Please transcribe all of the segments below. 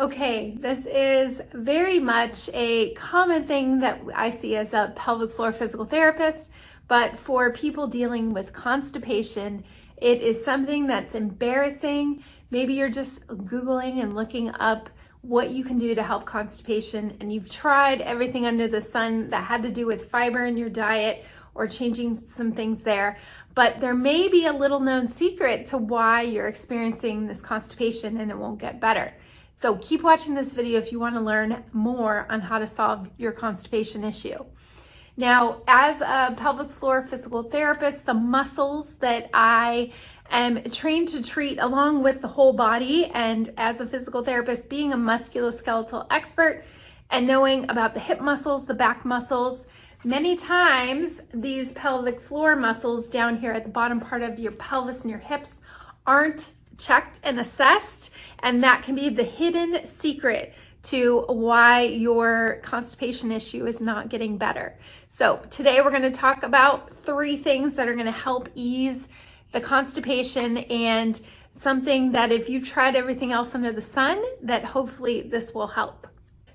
Okay, this is very much a common thing that I see as a pelvic floor physical therapist, but for people dealing with constipation, it is something that's embarrassing. Maybe you're just Googling and looking up what you can do to help constipation, and you've tried everything under the sun that had to do with fiber in your diet or changing some things there, but there may be a little known secret to why you're experiencing this constipation and it won't get better. So keep watching this video if you want to learn more on how to solve your constipation issue. Now, as a pelvic floor physical therapist, the muscles that I am trained to treat along with the whole body, and as a physical therapist, being a musculoskeletal expert and knowing about the hip muscles, the back muscles, many times these pelvic floor muscles down here at the bottom part of your pelvis and your hips aren't checked and assessed, and that can be the hidden secret to why your constipation issue is not getting better. So today we're going to talk about 3 things that are going to help ease the constipation, and something that if you've tried everything else under the sun, that hopefully this will help.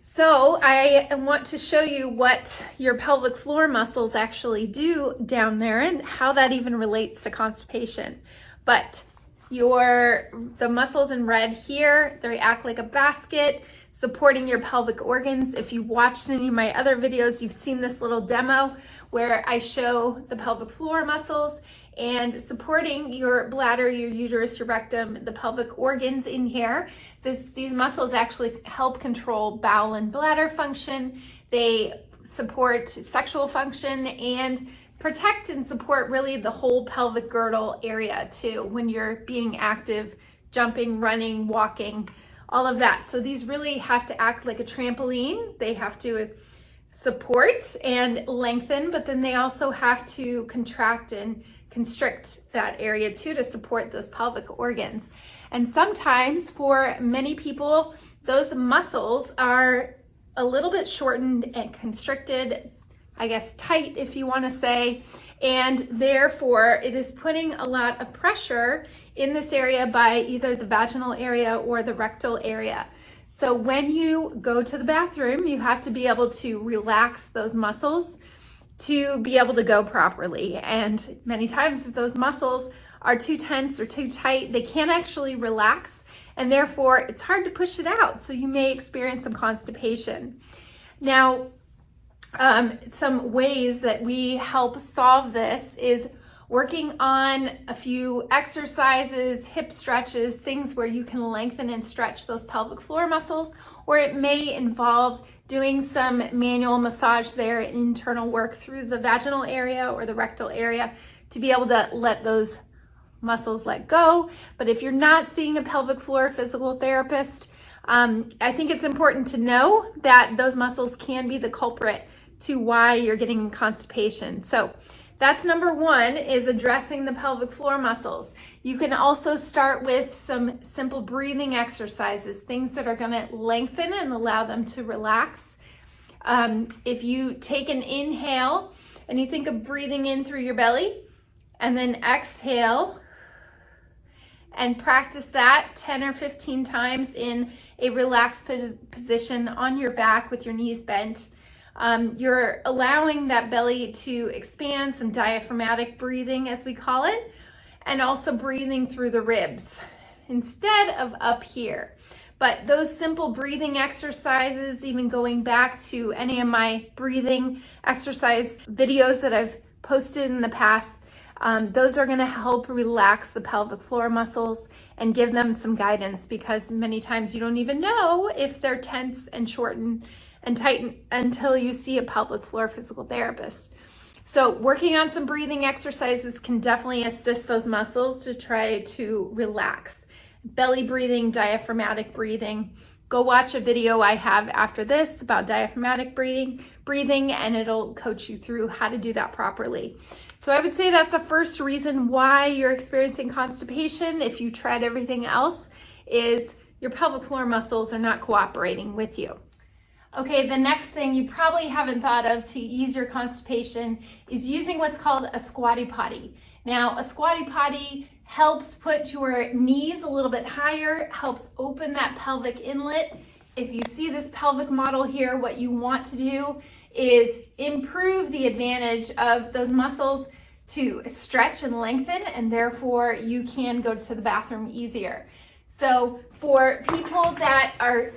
So I want to show you what your pelvic floor muscles actually do down there and how that even relates to constipation. But the muscles in red here, they act like a basket supporting your pelvic organs. If you watched any of my other videos, you've seen this little demo where I show the pelvic floor muscles and supporting your bladder, your uterus, your rectum, the pelvic organs in here. These muscles actually help control bowel and bladder function. They support sexual function and protect and support really the whole pelvic girdle area too when you're being active, jumping, running, walking, all of that. So these really have to act like a trampoline. They have to support and lengthen, but then they also have to contract and constrict that area too to support those pelvic organs. And sometimes for many people, those muscles are a little bit shortened and constricted, I guess tight if you want to say, and therefore it is putting a lot of pressure in this area by either the vaginal area or the rectal area. So when you go to the bathroom, you have to be able to relax those muscles to be able to go properly. And many times if those muscles are too tense or too tight, they can't actually relax, and therefore it's hard to push it out. So you may experience some constipation. Now, some ways that we help solve this is working on a few exercises, hip stretches, things where you can lengthen and stretch those pelvic floor muscles, or it may involve doing some manual massage there, internal work through the vaginal area or the rectal area to be able to let those muscles let go. But if you're not seeing a pelvic floor physical therapist, I think it's important to know that those muscles can be the culprit to why you're getting constipation. So that's number 1, is addressing the pelvic floor muscles. You can also start with some simple breathing exercises, things that are going to lengthen and allow them to relax. If you take an inhale and you think of breathing in through your belly and then exhale, and practice that 10 or 15 times in a relaxed position on your back with your knees bent. You're allowing that belly to expand, some diaphragmatic breathing as we call it, and also breathing through the ribs instead of up here. But those simple breathing exercises, even going back to any of my breathing exercise videos that I've posted in the past, those are going to help relax the pelvic floor muscles and give them some guidance, because many times you don't even know if they're tense and shortened and tighten until you see a pelvic floor physical therapist. So working on some breathing exercises can definitely assist those muscles to try to relax. Belly breathing, diaphragmatic breathing. Go watch a video I have after this about diaphragmatic breathing, and it'll coach you through how to do that properly. So I would say that's the first reason why you're experiencing constipation, if you tried everything else, is your pelvic floor muscles are not cooperating with you. Okay, the next thing you probably haven't thought of to ease your constipation is using what's called a squatty potty. Now, a squatty potty helps put your knees a little bit higher, helps open that pelvic inlet, If you see this pelvic model here, what you want to do is improve the advantage of those muscles to stretch and lengthen, and therefore you can go to the bathroom easier. So for people that are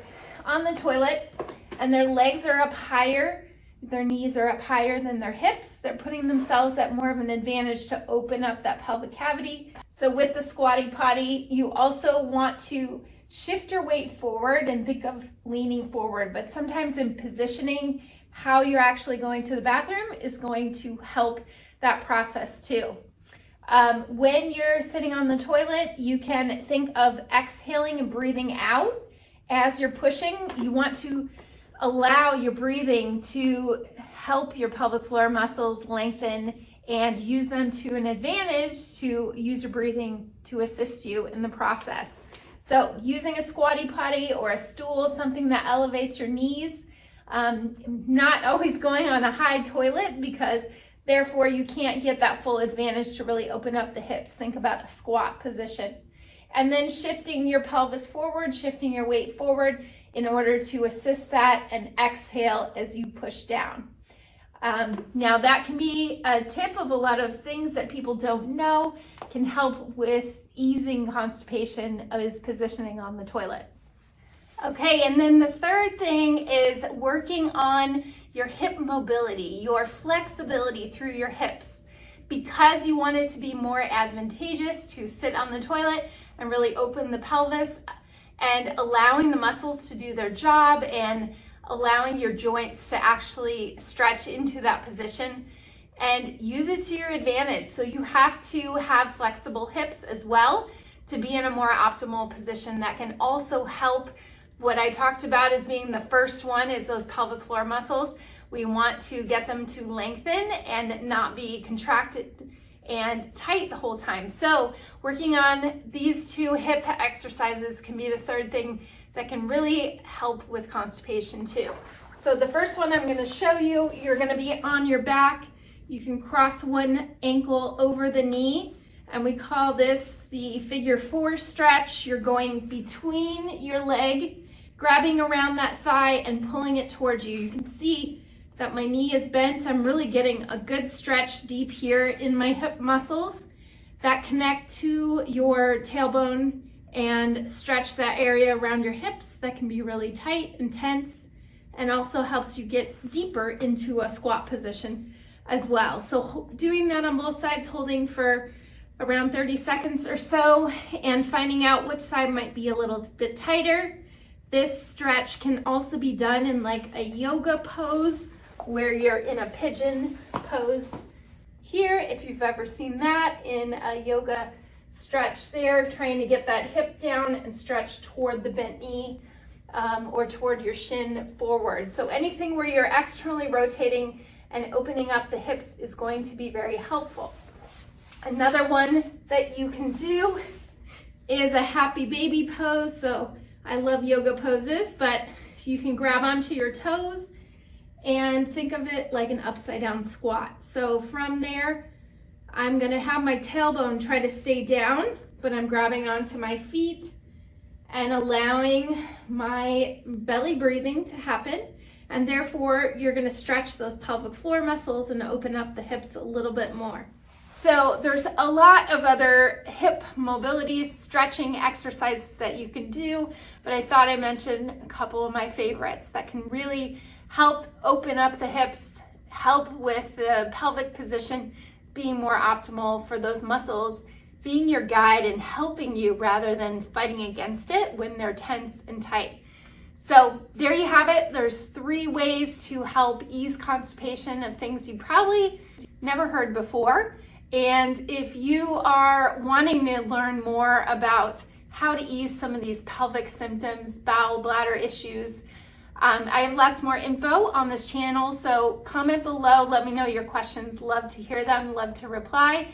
on the toilet and their legs are up higher, their knees are up higher than their hips, they're putting themselves at more of an advantage to open up that pelvic cavity. So with the squatty potty, you also want to shift your weight forward and think of leaning forward, but sometimes in positioning how you're actually going to the bathroom is going to help that process too. When you're sitting on the toilet, you can think of exhaling and breathing out as you're pushing. You want to allow your breathing to help your pelvic floor muscles lengthen and use them to an advantage to use your breathing to assist you in the process. So using a squatty potty or a stool, something that elevates your knees, not always going on a high toilet because therefore you can't get that full advantage to really open up the hips. Think about a squat position. And then shifting your pelvis forward, shifting your weight forward in order to assist that, and exhale as you push down. Now that can be a tip of a lot of things that people don't know can help with easing constipation is positioning on the toilet. Okay, and then the third thing is working on your hip mobility, your flexibility through your hips. Because you want it to be more advantageous to sit on the toilet and really open the pelvis, and allowing the muscles to do their job and allowing your joints to actually stretch into that position and use it to your advantage. So you have to have flexible hips as well to be in a more optimal position. That can also help what I talked about as being the first one is those pelvic floor muscles. We want to get them to lengthen and not be contracted and tight the whole time. So working on these two hip exercises can be the third thing that can really help with constipation too. So the first one I'm going to show you, you're going to be on your back. You can cross one ankle over the knee, and we call this the figure 4 stretch. You're going between your leg, grabbing around that thigh and pulling it towards you. You can see that my knee is bent. I'm really getting a good stretch deep here in my hip muscles that connect to your tailbone and stretch that area around your hips. That can be really tight and tense, and also helps you get deeper into a squat position as well. So doing that on both sides, holding for around 30 seconds or so, and finding out which side might be a little bit tighter. This stretch can also be done in like a yoga pose, where you're in a pigeon pose here, if you've ever seen that in a yoga stretch there, trying to get that hip down and stretch toward the bent knee or toward your shin forward. So anything where you're externally rotating and opening up the hips is going to be very helpful. Another one that you can do is a happy baby pose. So I love yoga poses, but you can grab onto your toes and think of it like an upside down squat. So from there, I'm gonna have my tailbone try to stay down, but I'm grabbing onto my feet and allowing my belly breathing to happen. And therefore, you're gonna stretch those pelvic floor muscles and open up the hips a little bit more. So there's a lot of other hip mobility stretching exercises that you can do, but I thought I'd mention a couple of my favorites that can really help open up the hips, help with the pelvic position being more optimal for those muscles, being your guide and helping you rather than fighting against it when they're tense and tight. So there you have it. There's 3 ways to help ease constipation of things you probably never heard before. And if you are wanting to learn more about how to ease some of these pelvic symptoms, bowel, bladder issues, I have lots more info on this channel, so comment below, let me know your questions, love to hear them, love to reply,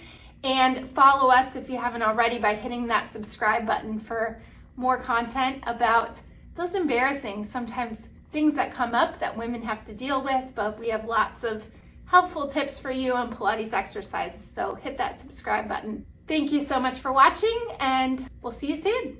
and follow us if you haven't already by hitting that subscribe button for more content about those embarrassing, sometimes things that come up that women have to deal with, but we have lots of helpful tips for you on Pilates exercises, so hit that subscribe button. Thank you so much for watching, and we'll see you soon.